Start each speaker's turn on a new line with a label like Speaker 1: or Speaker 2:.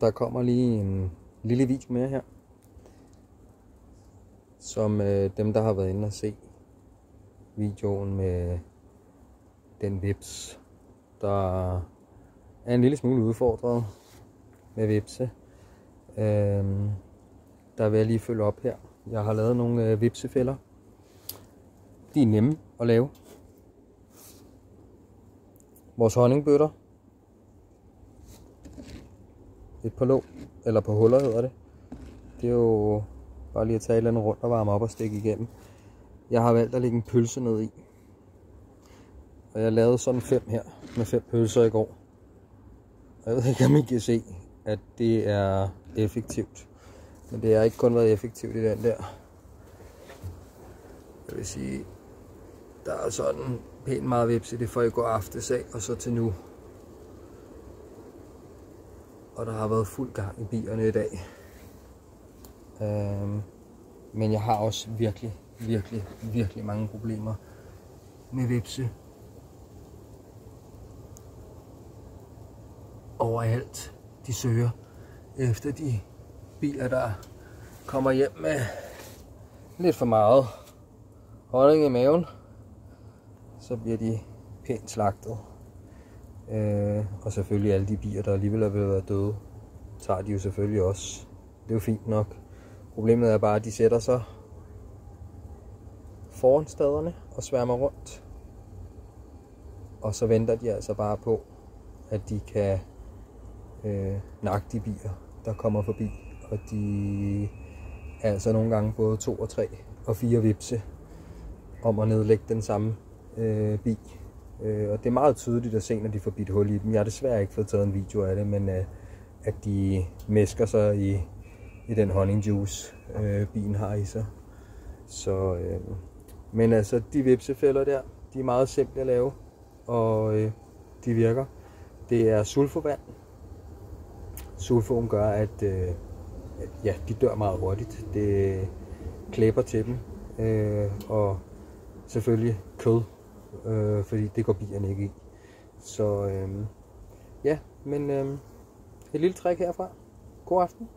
Speaker 1: Der kommer lige en lille video mere her, som dem der har været inde og se videoen med den vips, der er en lille smule udfordret med vipse. Der vil jeg lige følge op her. Jeg har lavet nogle vipsefælder. De er nemme at lave. Vores honningbøtter. Et par låg, eller på huller hedder det. Det er jo bare lige at tage et eller andet rundt og varme op og stikke igennem. Jeg har valgt at lægge en pølse ned i. Og jeg lavede sådan 5 her med 5 pølser i går. Jeg ved ikke om I kan se, at det er effektivt. Men det har ikke kun været effektivt i den der. Jeg vil sige, der er sådan pænt meget vips i det fra i går aftes af og så til nu. Og der har været fuld gang i bierne i dag. Men jeg har også virkelig mange problemer med vipse. Overalt de søger efter de bier, der kommer hjem med lidt for meget honning i maven. Så bliver de pænt slagtet. Og selvfølgelig alle de bier, der alligevel er ved at være døde, tager de jo selvfølgelig også. Det er jo fint nok. Problemet er bare, at de sætter sig foran staderne og sværmer rundt. Og så venter de altså bare på, at de kan nakke de bier, der kommer forbi. Og de er altså nogle gange både 2 og 3 og 4 vipse om at nedlægge den samme bi. Og det er meget tydeligt at se, når de får bidt hul i dem. Jeg har desværre ikke fået taget en video af det, men at de mæsker sig i den honningjuice, bien har i sig. Så, men altså, de vipsefælder der, de er meget simple at lave, og de virker. Det er sulfovand. Sulfoen gør, at ja, de dør meget hurtigt. Det klæber til dem, og selvfølgelig kød. Fordi det går bierne ikke i. Så ja, men et lille træk herfra. God aften.